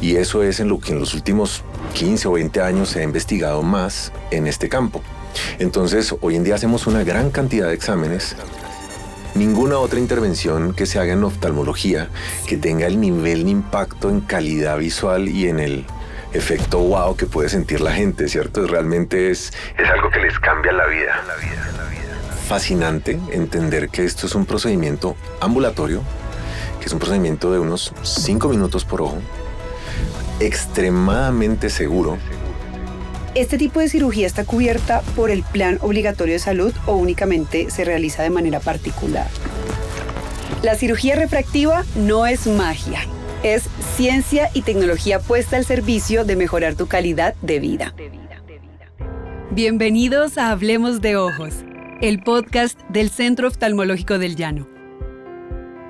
Y eso es en lo que en los últimos 15 o 20 años se ha investigado más en este campo. Entonces, hoy en día hacemos una gran cantidad de exámenes. Ninguna otra intervención que se haga en oftalmología que tenga el nivel de impacto en calidad visual y en el efecto wow que puede sentir la gente, ¿cierto? Realmente es algo que les cambia la vida. Fascinante entender que esto es un procedimiento ambulatorio, que es un procedimiento de unos 5 minutos por ojo, extremadamente seguro. ¿Este tipo de cirugía está cubierta por el plan obligatorio de salud o únicamente se realiza de manera particular? La cirugía refractiva no es magia, es ciencia y tecnología puesta al servicio de mejorar tu calidad de vida. Bienvenidos a Hablemos de Ojos, el podcast del Centro Oftalmológico del Llano.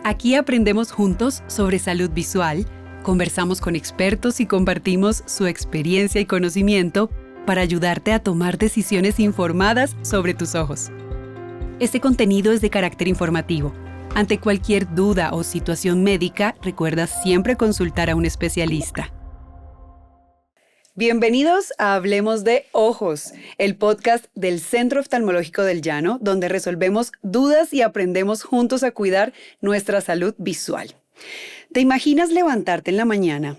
Aquí aprendemos juntos sobre salud visual, conversamos con expertos y compartimos su experiencia y conocimiento para ayudarte a tomar decisiones informadas sobre tus ojos. Este contenido es de carácter informativo. Ante cualquier duda o situación médica, recuerda siempre consultar a un especialista. Bienvenidos a Hablemos de Ojos, el podcast del Centro Oftalmológico del Llano, donde resolvemos dudas y aprendemos juntos a cuidar nuestra salud visual. ¿Te imaginas levantarte en la mañana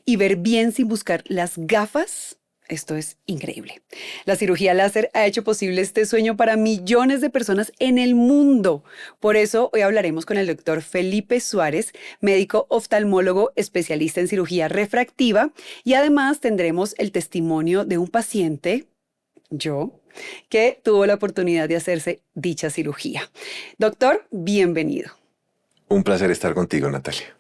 y ver bien sin buscar las gafas? Esto es increíble. La cirugía láser ha hecho posible este sueño para millones de personas en el mundo. Por eso hoy hablaremos con el doctor Felipe Suárez, médico oftalmólogo especialista en cirugía refractiva, y además tendremos el testimonio de un paciente, yo, que tuvo la oportunidad de hacerse dicha cirugía. Doctor, bienvenido. Un placer estar contigo, Natalia.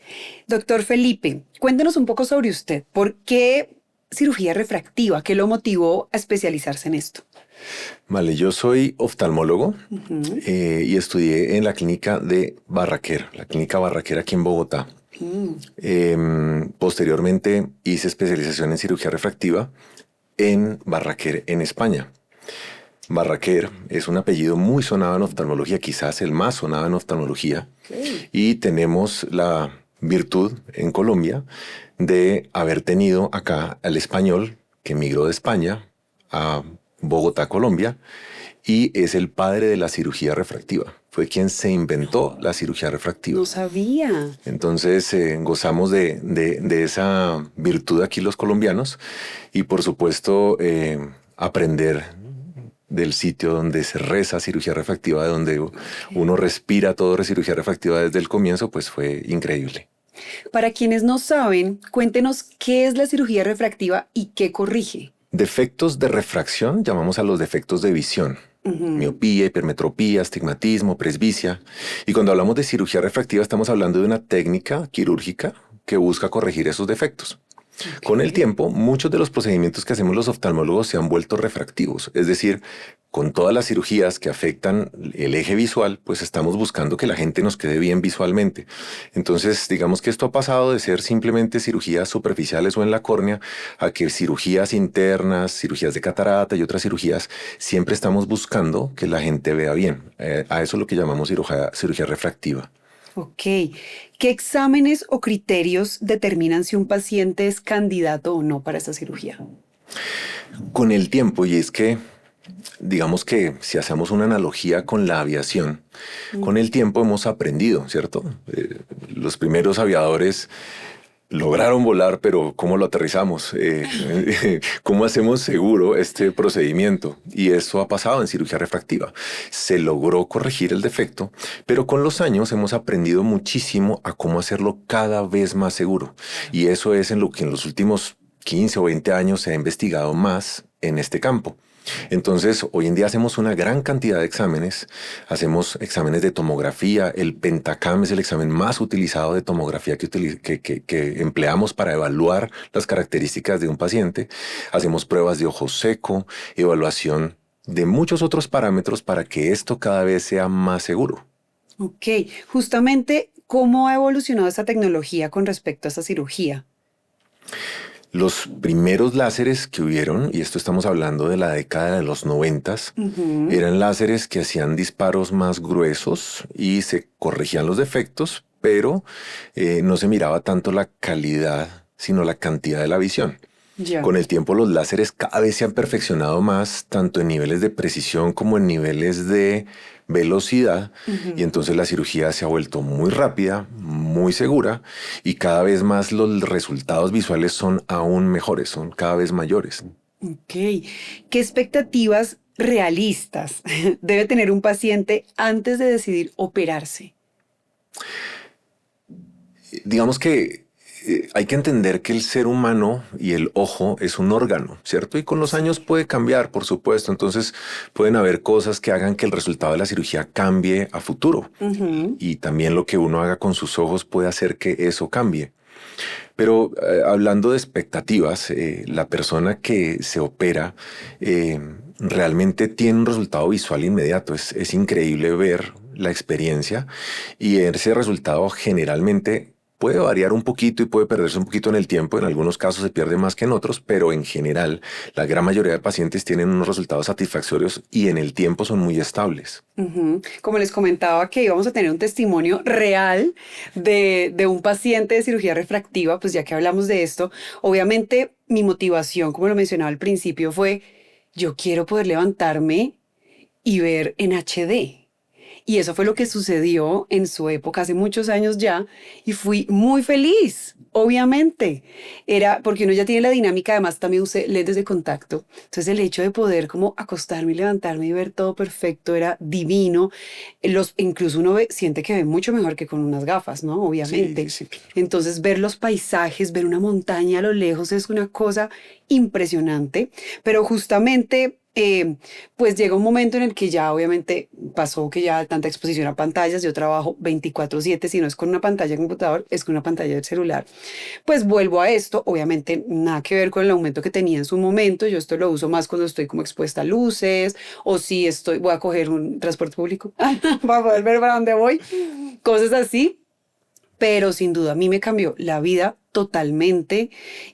Doctor Felipe, cuéntenos un poco sobre usted. ¿Por qué cirugía refractiva? ¿Qué lo motivó a especializarse en esto? Vale, yo soy oftalmólogo y estudié en la clínica de Barraquer, la clínica Barraquer aquí en Bogotá. Posteriormente hice especialización en cirugía refractiva en Barraquer, en España. Barraquer es un apellido muy sonado en oftalmología, quizás el más sonado en oftalmología. Y tenemos la virtud en Colombia de haber tenido acá al español que emigró de España a Bogotá, Colombia, y es el padre de la cirugía refractiva. Fue quien se inventó la cirugía refractiva. No sabía. Entonces gozamos de esa virtud aquí los colombianos y por supuesto aprender del sitio donde se reza cirugía refractiva, de donde uno respira todo cirugía refractiva desde el comienzo, pues fue increíble. Para quienes no saben, cuéntenos qué es la cirugía refractiva y qué corrige. Defectos de refracción, llamamos a los defectos de visión. Miopía, hipermetropía, astigmatismo, presbicia. Y cuando hablamos de cirugía refractiva estamos hablando de una técnica quirúrgica que busca corregir esos defectos. Con el tiempo, muchos de los procedimientos que hacemos los oftalmólogos se han vuelto refractivos. Es decir, con todas las cirugías que afectan el eje visual, pues estamos buscando que la gente nos quede bien visualmente. Entonces, digamos que esto ha pasado de ser simplemente cirugías superficiales o en la córnea a que cirugías internas, cirugías de catarata y otras cirugías, siempre estamos buscando que la gente vea bien. A eso es lo que llamamos cirugía refractiva. Ok. ¿Qué exámenes o criterios determinan si un paciente es candidato o no para esta cirugía? Con el tiempo, y es que digamos que si hacemos una analogía con la aviación, con el tiempo hemos aprendido, ¿cierto? Los primeros aviadores lograron volar, pero ¿cómo lo aterrizamos? ¿Cómo hacemos seguro este procedimiento? Y eso ha pasado en cirugía refractiva. Se logró corregir el defecto, pero con los años hemos aprendido muchísimo a cómo hacerlo cada vez más seguro. Y eso es en lo que en los últimos 15 o 20 años se ha investigado más en este campo. Entonces, hoy en día hacemos una gran cantidad de exámenes. Hacemos exámenes de tomografía. El Pentacam es el examen más utilizado de tomografía que empleamos para evaluar las características de un paciente. Hacemos pruebas de ojo seco, evaluación de muchos otros parámetros para que esto cada vez sea más seguro. Ok, justamente, ¿cómo ha evolucionado esta tecnología con respecto a esta cirugía? Los primeros láseres que hubieron, y esto estamos hablando de la década de los 90s, eran láseres que hacían disparos más gruesos y se corregían los defectos, pero no se miraba tanto la calidad sino la cantidad de la visión. Ya. Con el tiempo los láseres cada vez se han perfeccionado más, tanto en niveles de precisión como en niveles de velocidad, y entonces la cirugía se ha vuelto muy rápida, muy segura, y cada vez más los resultados visuales son aún mejores, son cada vez mayores. Ok. ¿Qué expectativas realistas debe tener un paciente antes de decidir operarse? Digamos que hay que entender que el ser humano y el ojo es un órgano, ¿cierto? Y con los años puede cambiar, por supuesto. Entonces pueden haber cosas que hagan que el resultado de la cirugía cambie a futuro. Y también lo que uno haga con sus ojos puede hacer que eso cambie. Pero hablando de expectativas, la persona que se opera realmente tiene un resultado visual inmediato. Es increíble ver la experiencia, y ese resultado generalmente puede variar un poquito y puede perderse un poquito en el tiempo. En algunos casos se pierde más que en otros, pero en general la gran mayoría de pacientes tienen unos resultados satisfactorios y en el tiempo son muy estables. Como les comentaba que íbamos a tener un testimonio real de un paciente de cirugía refractiva, pues ya que hablamos de esto, obviamente mi motivación, como lo mencionaba al principio, fue yo quiero poder levantarme y ver en HD. Y eso fue lo que sucedió en su época, hace muchos años ya, y fui muy feliz, obviamente. Era porque uno ya tiene la dinámica, además también usé lentes de contacto. Entonces el hecho de poder como acostarme y levantarme y ver todo perfecto era divino. Incluso uno siente que ve mucho mejor que con unas gafas, ¿no? Obviamente. Sí, sí. Entonces ver los paisajes, ver una montaña a lo lejos es una cosa impresionante, pero justamente pues llega un momento en el que ya obviamente pasó que ya tanta exposición a pantallas, yo trabajo 24/7, si no es con una pantalla de computador, es con una pantalla del celular. Pues vuelvo a esto, obviamente nada que ver con el aumento que tenía en su momento, yo esto lo uso más cuando estoy como expuesta a luces, o si voy a coger un transporte público para poder ver para dónde voy, cosas así. Pero sin duda a mí me cambió la vida totalmente,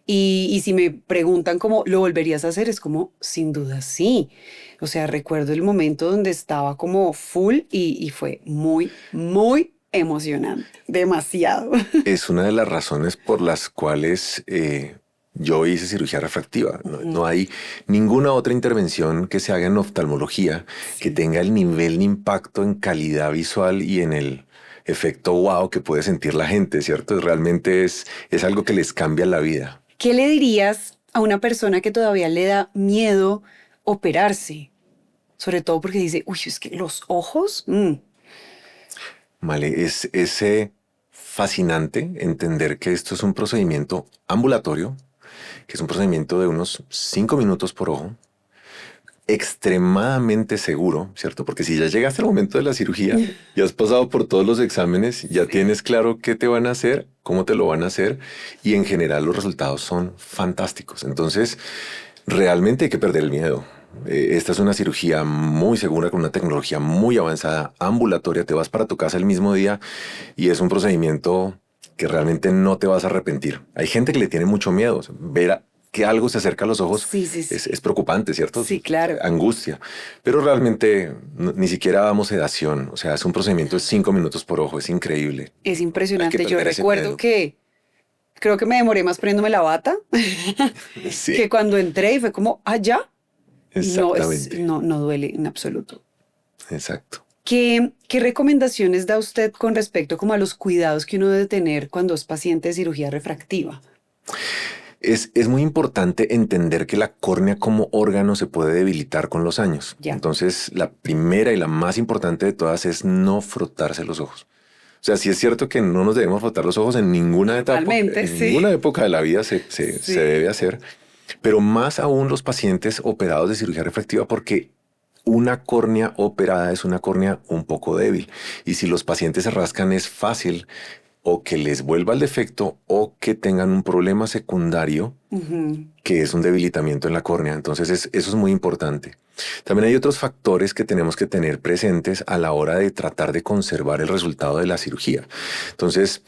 y si me preguntan cómo lo volverías a hacer, es como sin duda sí. O sea, recuerdo el momento donde estaba como full y fue muy, muy emocionante, demasiado. Es una de las razones por las cuales yo hice cirugía refractiva. No hay ninguna otra intervención que se haga en oftalmología que tenga el nivel de impacto en calidad visual y en el efecto wow que puede sentir la gente, ¿cierto? Realmente es algo que les cambia la vida. ¿Qué le dirías a una persona que todavía le da miedo operarse? Sobre todo porque dice, uy, es que los ojos. Vale, es fascinante entender que esto es un procedimiento ambulatorio, que es un procedimiento de unos 5 minutos por ojo, extremadamente seguro, ¿cierto? Porque si ya llegaste al momento de la cirugía, ya has pasado por todos los exámenes, ya tienes claro qué te van a hacer, cómo te lo van a hacer, y en general los resultados son fantásticos. Entonces, realmente hay que perder el miedo. Esta es una cirugía muy segura, con una tecnología muy avanzada, ambulatoria. Te vas para tu casa el mismo día y es un procedimiento que realmente no te vas a arrepentir. Hay gente que le tiene mucho miedo. Que algo se acerca a los ojos Sí, sí, sí. es preocupante, ¿cierto? Sí, claro. Angustia. Pero realmente ni siquiera damos sedación. O sea, es un procedimiento de 5 minutos por ojo. Es increíble. Es impresionante. Hay que Yo perder ese recuerdo miedo. que creo que me demoré más poniéndome la bata Sí, que cuando entré y fue como, ah, ya. Y exactamente. no duele en absoluto. Exacto. ¿Qué recomendaciones da usted con respecto como a los cuidados que uno debe tener cuando es paciente de cirugía refractiva? Es muy importante entender que la córnea como órgano se puede debilitar con los años. Ya. Entonces, la primera y la más importante de todas es no frotarse los ojos. O sea, sí es cierto que no nos debemos frotar los ojos en ninguna etapa, Totalmente, en sí. ninguna época de la vida se Sí. debe hacer, pero más aún los pacientes operados de cirugía refractiva, porque una córnea operada es una córnea un poco débil. Y si los pacientes se rascan, es fácil o que les vuelva el defecto o que tengan un problema secundario que es un debilitamiento en la córnea. Entonces eso es muy importante. También hay otros factores que tenemos que tener presentes a la hora de tratar de conservar el resultado de la cirugía. Entonces,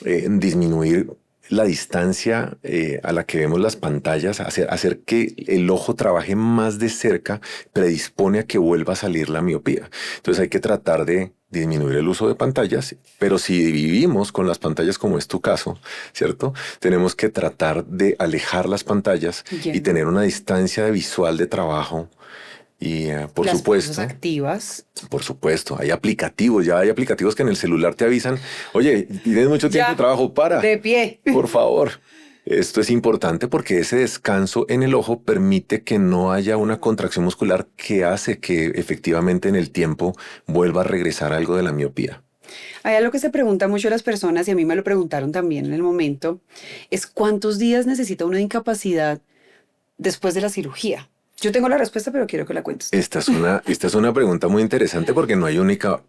disminuir la distancia a la que vemos las pantallas, hacer que el ojo trabaje más de cerca, predispone a que vuelva a salir la miopía. Entonces hay que tratar de disminuir el uso de pantallas, pero si vivimos con las pantallas como es tu caso, ¿cierto? Tenemos que tratar de alejar las pantallas y tener una distancia visual de trabajo. Y por las supuesto, cosas activas. por supuesto, hay aplicativos, ya hay aplicativos que en el celular te avisan, oye, tienes mucho tiempo de trabajo, para. De pie. Por favor. Esto es importante porque ese descanso en el ojo permite que no haya una contracción muscular que hace que efectivamente en el tiempo vuelva a regresar algo de la miopía. Hay algo que se pregunta mucho a las personas, y a mí me lo preguntaron también en el momento, es ¿cuántos días necesita uno de incapacidad después de la cirugía? Yo tengo la respuesta, pero quiero que la cuentes. Esta es una pregunta muy interesante porque no hay única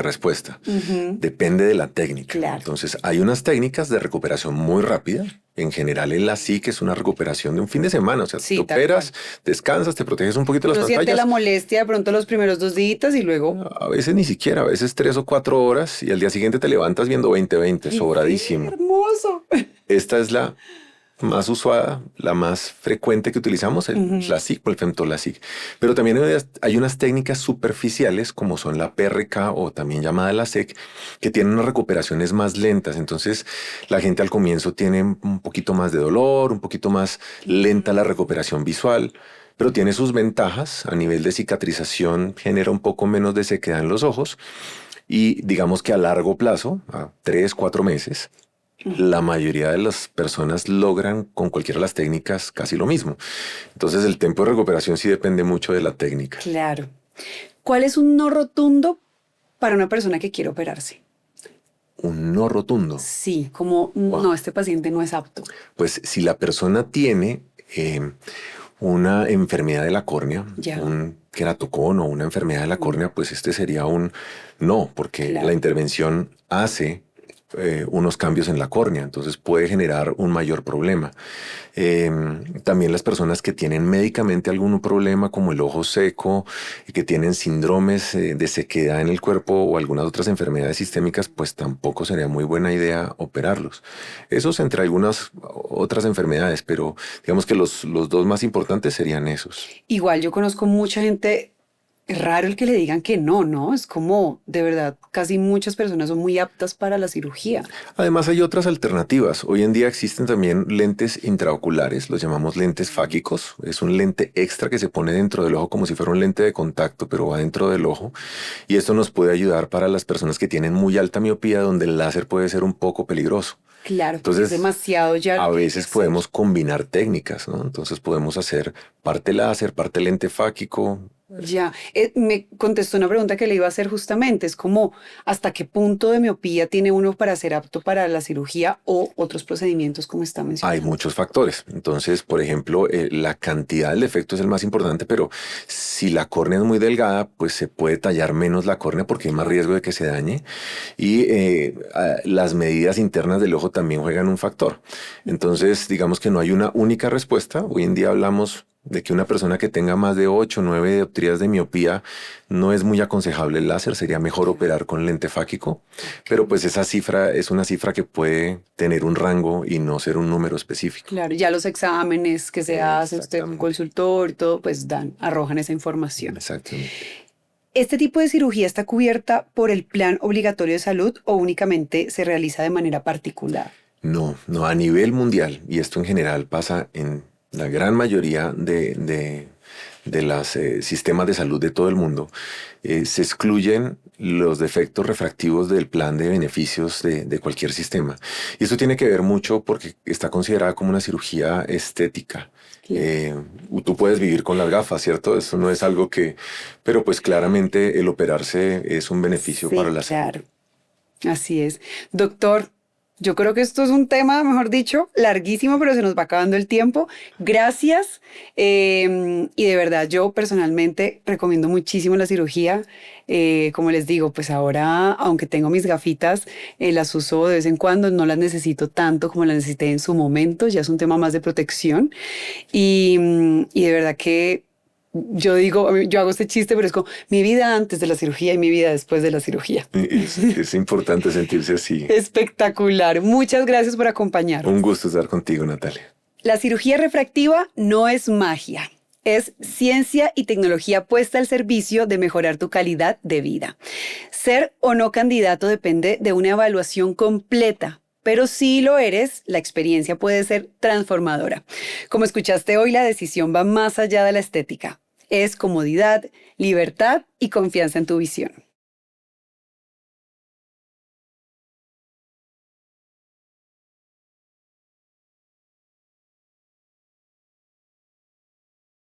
respuesta. Depende de la técnica. Claro. Entonces, hay unas técnicas de recuperación muy rápida. En general, el LASIK es una recuperación de un fin de semana. O sea, sí, te operas, descansas, te proteges un poquito de las pantallas. Siente la molestia de pronto los primeros 2 días y luego... A veces ni siquiera, a veces 3 o 4 horas y al día siguiente te levantas viendo 20/20, sobradísimo. ¡Qué hermoso! Esta es la más usada, la más frecuente que utilizamos, el LASIK o el femtolasiK. Pero también hay unas técnicas superficiales como son la PRK o también llamada LASEK, que tienen unas recuperaciones más lentas. Entonces la gente al comienzo tiene un poquito más de dolor, un poquito más lenta la recuperación visual, pero tiene sus ventajas. A nivel de cicatrización genera un poco menos de sequedad en los ojos y digamos que a largo plazo, a 3, 4 meses, la mayoría de las personas logran con cualquiera de las técnicas casi lo mismo. Entonces el tiempo de recuperación sí depende mucho de la técnica. Claro. ¿Cuál es un no rotundo para una persona que quiere operarse? Un no rotundo. Sí, como no, este paciente no es apto. Pues si la persona tiene una enfermedad de la córnea, un queratocono o una enfermedad de la córnea, pues este sería un no, porque la intervención hace unos cambios en la córnea, entonces puede generar un mayor problema. También las personas que tienen médicamente algún problema como el ojo seco, que tienen síndromes de sequedad en el cuerpo o algunas otras enfermedades sistémicas, pues tampoco sería muy buena idea operarlos. Esos entre algunas otras enfermedades, pero digamos que los dos más importantes serían esos. Igual yo conozco mucha gente. Es raro el que le digan que no, ¿no? Es como, de verdad, casi muchas personas son muy aptas para la cirugía. Además hay otras alternativas. Hoy en día existen también lentes intraoculares, los llamamos lentes fáquicos. Es un lente extra que se pone dentro del ojo como si fuera un lente de contacto, pero va dentro del ojo. Y esto nos puede ayudar para las personas que tienen muy alta miopía, donde el láser puede ser un poco peligroso. Claro, entonces es demasiado ya. A veces podemos combinar técnicas, ¿no? Entonces podemos hacer parte láser, parte lente fáquico. Ya, me contestó una pregunta que le iba a hacer justamente, es como ¿hasta qué punto de miopía tiene uno para ser apto para la cirugía o otros procedimientos como está mencionando? Hay muchos factores, entonces por ejemplo la cantidad del defecto es el más importante, pero si la córnea es muy delgada pues se puede tallar menos la córnea porque hay más riesgo de que se dañe y las medidas internas del ojo también juegan un factor. Entonces digamos que no hay una única respuesta, hoy en día hablamos de que una persona que tenga más de 8 o 9 dioptrías de miopía no es muy aconsejable el láser, sería mejor operar con lente fáquico, pero pues esa cifra es una cifra que puede tener un rango y no ser un número específico. Claro, ya los exámenes que se hace usted con consultor y todo, pues arrojan esa información. Exactamente. ¿Este tipo de cirugía está cubierta por el plan obligatorio de salud o únicamente se realiza de manera particular? No, a nivel mundial, y esto en general pasa en la gran mayoría de los sistemas de salud de todo el mundo, se excluyen los defectos refractivos del plan de beneficios de cualquier sistema. Y esto tiene que ver mucho porque está considerada como una cirugía estética. Tú puedes vivir con las gafas, ¿cierto? Eso no es algo que... Pero pues claramente el operarse es un beneficio para la salud. Claro, así es. Doctor, yo creo que esto es un tema, mejor dicho, larguísimo, pero se nos va acabando el tiempo. Gracias. Y de verdad, yo personalmente recomiendo muchísimo la cirugía. Como les digo, pues ahora, aunque tengo mis gafitas, las uso de vez en cuando. No las necesito tanto como las necesité en su momento. Ya es un tema más de protección. Y de verdad que yo digo, yo hago este chiste, pero es como mi vida antes de la cirugía y mi vida después de la cirugía. Es importante sentirse así. Espectacular. Muchas gracias por acompañarnos. Un gusto estar contigo, Natalia. La cirugía refractiva no es magia. Es ciencia y tecnología puesta al servicio de mejorar tu calidad de vida. Ser o no candidato depende de una evaluación completa, pero si lo eres, la experiencia puede ser transformadora. Como escuchaste hoy, la decisión va más allá de la estética. Es comodidad, libertad y confianza en tu visión.